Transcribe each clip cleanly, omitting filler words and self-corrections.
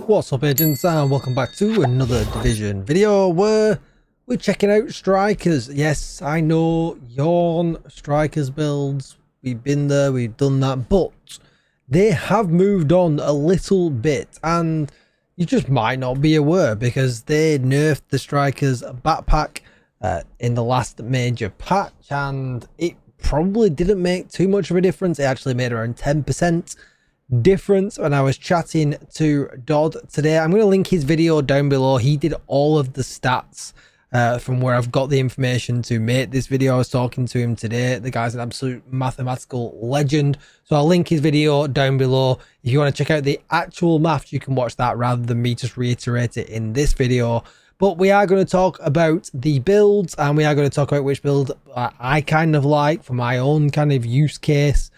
What's up, agents, and welcome back to another Division video where we're checking out strikers. Yes, I know, yawn, strikers builds, we've been there, we've done that, but they have moved on a little bit and you just might not be aware because they nerfed the strikers backpack in the last major patch, and it probably didn't make too much of a difference. It actually made around 10% difference when I was chatting to Dodd today. I'm going to link his video down below. He did all of the stats from where I've got the information to make this video. I was talking to him today. The guy's an absolute mathematical legend, so I'll link his video down below. If you want to check out the actual maths, you can watch that rather than me just reiterate it in this video. But we are going to talk about the builds, and we are going to talk about which build I kind of like for my own kind of use case.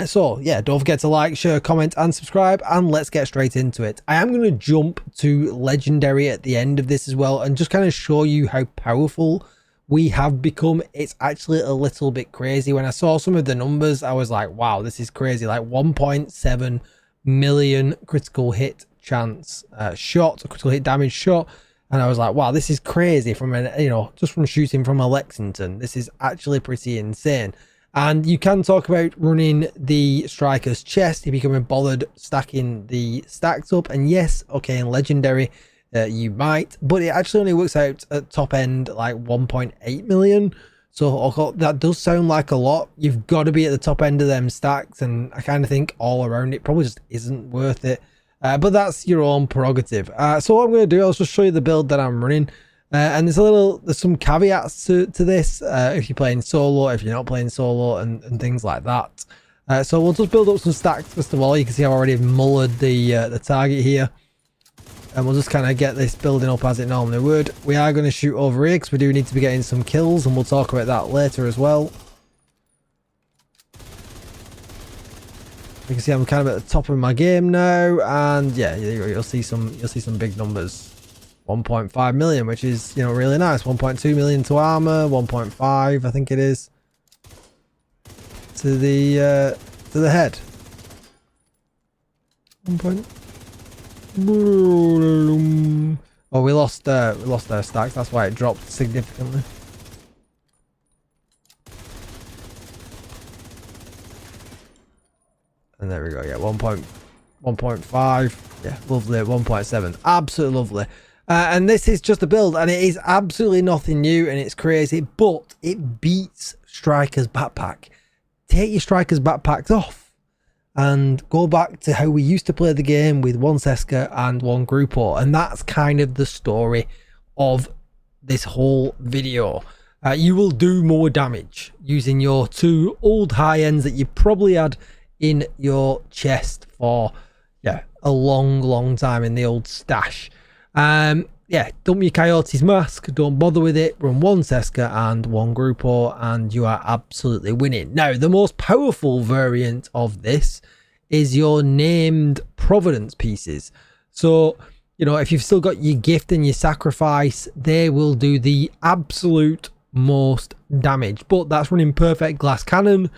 So yeah, don't forget to like, share, comment and subscribe, and let's get straight into it. I am going to jump to legendary at the end of this as well and just kind of show you how powerful we have become. It's actually a little bit crazy. When I saw some of the numbers, I was like, wow, this is crazy. Like 1.7 million critical hit chance shot, critical hit damage shot. And I was like, wow, this is crazy from an, just from shooting from a Lexington. This is actually pretty insane. And you can talk about running the striker's chest if you're becoming bothered stacking the stacks up. And yes, okay, in legendary, you might, but it actually only works out at top end like 1.8 million. So that does sound like a lot. You've got to be at the top end of them stacks, and I kind of think all around it probably just isn't worth it. But that's your own prerogative. So what I'm going to do, I'll just show you the build that I'm running. And there's some caveats to this if you're playing solo, if you're not playing solo, and things like that. So we'll just build up some stacks first of all. You can see I've already mullered the target here, and we'll just kind of get this building up as it normally would. We are going to shoot over here because we do need to be getting some kills, and we'll talk about that later as well. You can see I'm kind of at the top of my game now, and yeah, you'll see some big numbers. 1.5 million, which is, really nice. 1.2 million to armor, 1.5 I think it is to the head. 1. Oh, we lost our stacks. That's why it dropped significantly. And there we go. Yeah, 1.5. Yeah, lovely. 1.7. Absolutely lovely. And this is just a build, and it is absolutely nothing new, and it's crazy, but it beats Striker's backpack. Take your Striker's backpacks off and go back to how we used to play the game with one Seska and one Grupo, and that's kind of the story of this whole video. You will do more damage using your two old high ends that you probably had in your chest for a long time in the old stash. Yeah, dump your Coyote's mask, don't bother with it, run one Seska and one Grupo, and you are absolutely winning. Now, the most powerful variant of this is your named Providence pieces. So, if you've still got your gift and your sacrifice, they will do the absolute most damage. But that's running perfect glass cannon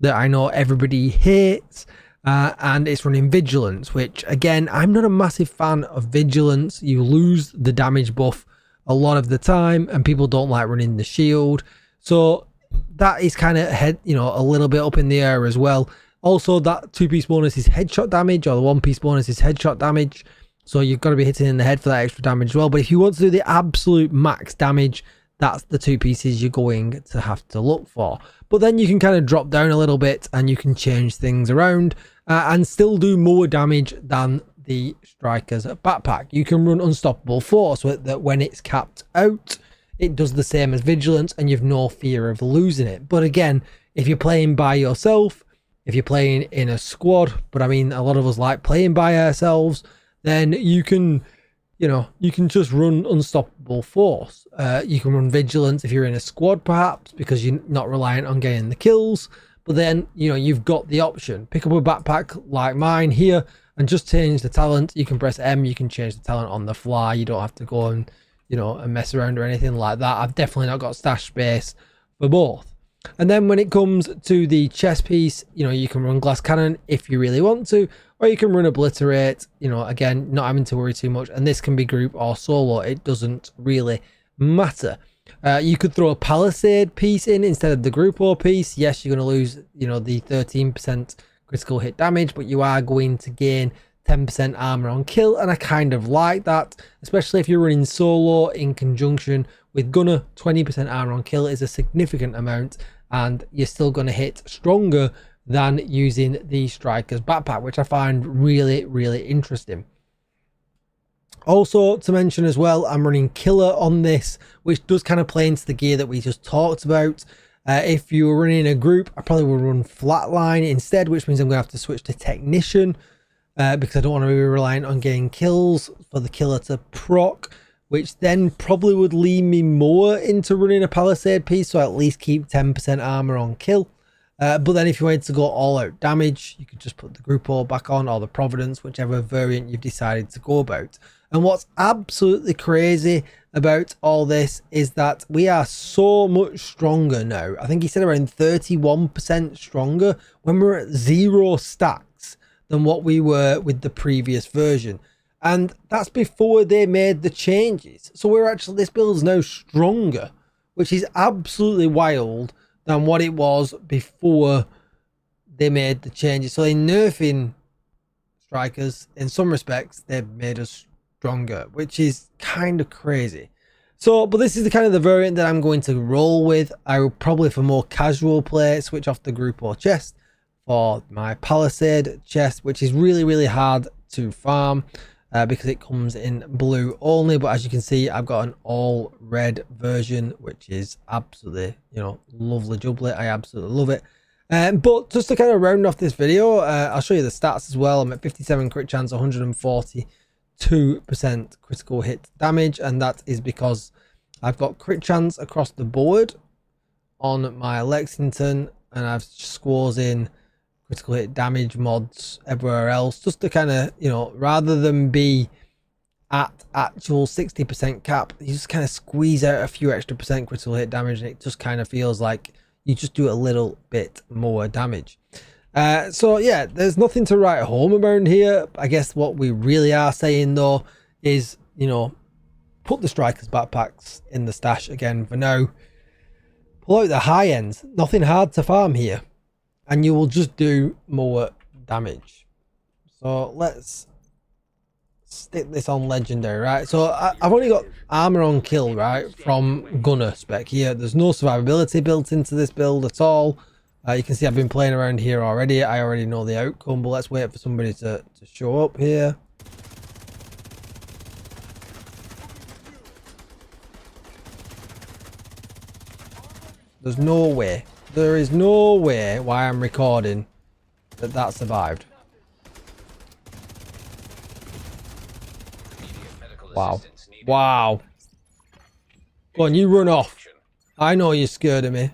that I know everybody hates. And it's running vigilance, which again, I'm not a massive fan of vigilance. You lose the damage buff a lot of the time, and people don't like running the shield. So that is kind of a little bit up in the air as well. Also, that 2-piece bonus is headshot damage, or the 1-piece bonus is headshot damage. So you've got to be hitting in the head for that extra damage as well. But if you want to do the absolute max damage, that's the 2 pieces you're going to have to look for. But then you can kind of drop down a little bit and you can change things around and still do more damage than the Striker's backpack. You can run Unstoppable Force with that when it's capped out. It does the same as Vigilance and you've no fear of losing it. But again, if you're playing by yourself, if you're playing in a squad, but I mean, a lot of us like playing by ourselves, then you can just run Unstoppable Force. You can run Vigilance if you're in a squad, perhaps, because you're not reliant on getting the kills. But then, you've got the option. Pick up a backpack like mine here and just change the talent. You can press M, you can change the talent on the fly. You don't have to go and, and mess around or anything like that. I've definitely not got stash space for both. And then when it comes to the chest piece, you know, you can run glass cannon if you really want to, or you can run obliterate, you know, again, not having to worry too much. And this can be group or solo. It doesn't really matter. You could throw a palisade piece in instead of the group or piece. Yes, you're going to lose, you know, the 13% critical hit damage, but you are going to gain 10% armor on kill, and I kind of like that, especially if you're running solo in conjunction with gunner. 20% armor on kill is a significant amount, and you're still going to hit stronger than using the striker's backpack, which I find really, really interesting. Also to mention as well, I'm running killer on this, which does kind of play into the gear that we just talked about. If you were running a group, I probably would run flatline instead, which means I'm going to have to switch to technician because I don't want to be reliant on getting kills for the killer to proc, which then probably would lead me more into running a palisade piece, so I at least keep 10% armor on kill. But then if you wanted to go all out damage, you could just put the group all back on, or the providence, whichever variant you've decided to go about. And what's absolutely crazy about all this is that we are so much stronger now. I think he said around 31% stronger when we're at 0 stacks than what we were with the previous version. And that's before they made the changes. So we're actually, this build is now stronger, which is absolutely wild than what it was before they made the changes. So in nerfing strikers, in some respects, they've made us stronger, which is kind of crazy. So, but this is the kind of the variant that I'm going to roll with. I will probably, for more casual play, switch off the group or chest for my palisade chest, which is really, really hard to farm because it comes in blue only. But as you can see, I've got an all red version, which is absolutely, you know, lovely jubbly. I absolutely love it. But just to kind of round off this video, I'll show you the stats as well. I'm at 57 crit chance, 142% critical hit damage, and that is because I've got crit chance across the board on my Lexington, and I've squoze in critical hit damage mods everywhere else, just to kind of, you know, rather than be at actual 60% cap, you just kind of squeeze out a few extra percent critical hit damage, and it just kind of feels like you just do a little bit more damage. So yeah, there's nothing to write home about here. I guess what we really are saying though is, you know, put the strikers backpacks in the stash again for now. Pull out the high ends, nothing hard to farm here, and you will just do more damage. So let's stick this on legendary, right? So I've only got armor on kill, right, from gunner spec here. There's no survivability built into this build at all. You can see I've been playing around here already. I already know the outcome, but let's wait for somebody to show up here. There's no way. There is no way why I'm recording that survived. Wow. Wow. Go on, you run off. I know you're scared of me.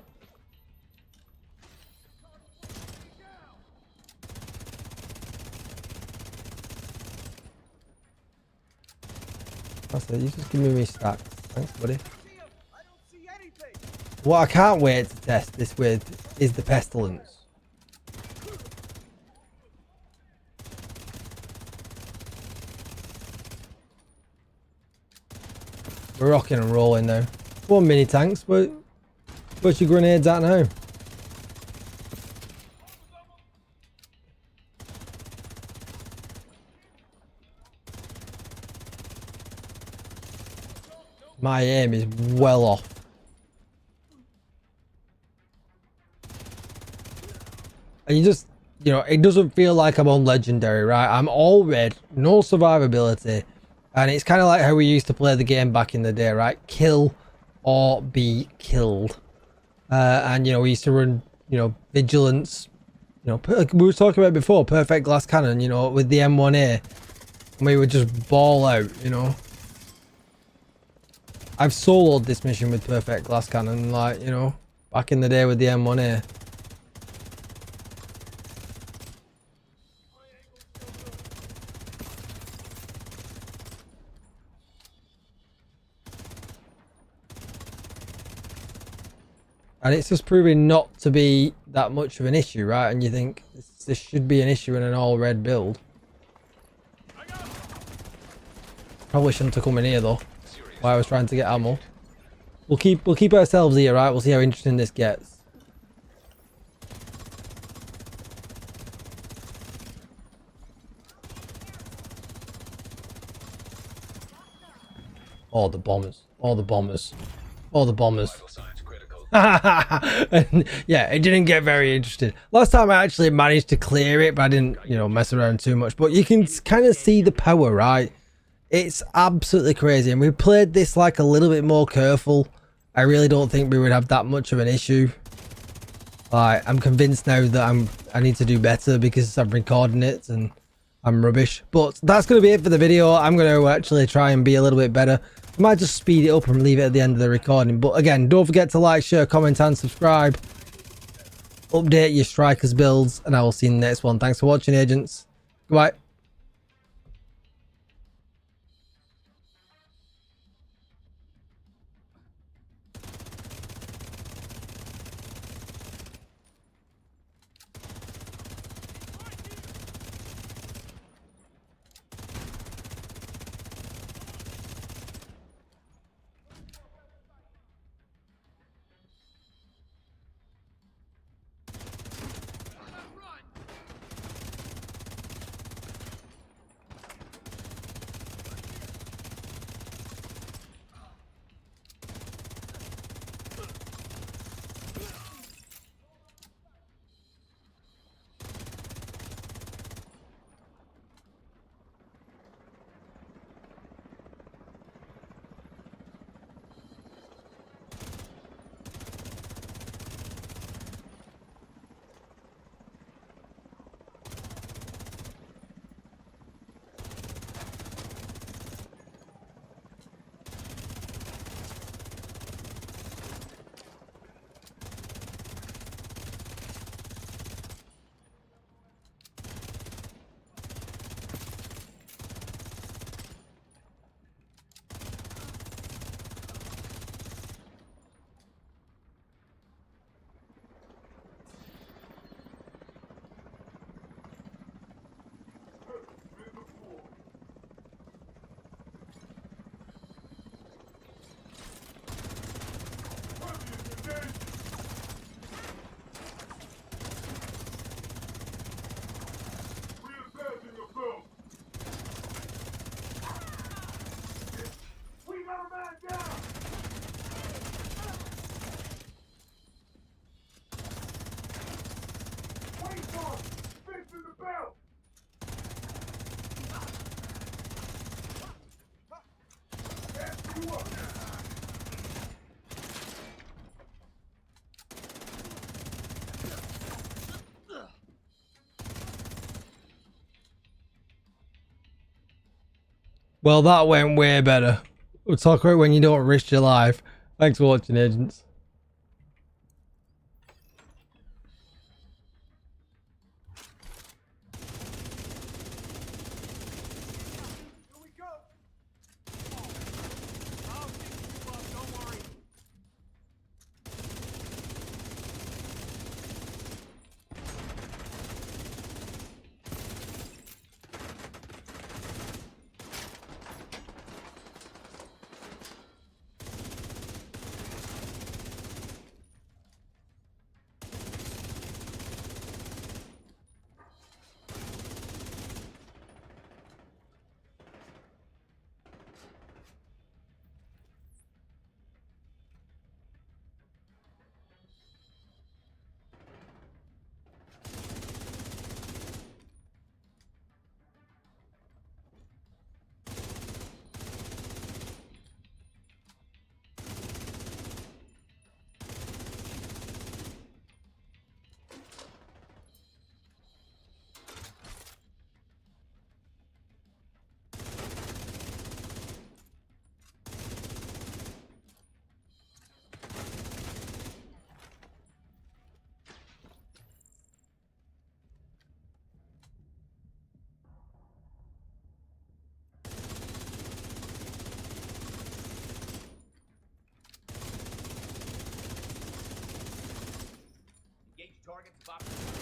That's it, you just give me stacks. Thanks, buddy. What I can't wait to test this with is the pestilence. We're rocking and rolling now. 4 mini tanks, but where's your grenades at now? My aim is well off. And you just, you know, it doesn't feel like I'm on legendary, right? I'm all red, no survivability. And it's kind of like how we used to play the game back in the day, right? Kill or be killed. And, you know, we used to run, you know, vigilance. You know, we were talking about before, perfect glass cannon, you know, with the M1A. And we would just ball out, you know. I've soloed this mission with perfect glass cannon, like, you know, back in the day with the M1A. And it's just proving not to be that much of an issue, right? And you think this should be an issue in an all red build. Probably shouldn't have come in here though. While I was trying to get ammo. We'll keep ourselves here, right? We'll see how interesting this gets. Oh, the bombers. Oh, the bombers. Oh, the bombers. And yeah, it didn't get very interesting. Last time I actually managed to clear it, but I didn't, you know, mess around too much. But you can kind of see the power, right? It's absolutely crazy. And we played this like a little bit more careful. I really don't think we would have that much of an issue. Like, I'm convinced now that I need to do better because I'm recording it and I'm rubbish. But that's going to be it for the video. I'm going to actually try and be a little bit better. I might just speed it up and leave it at the end of the recording. But again, don't forget to like, share, comment and subscribe. Update your strikers builds and I will see you in the next one. Thanks for watching, agents. Goodbye. Well, that went way better. We'll talk about when you don't risk your life. Thanks for watching, agents. targets, Bob.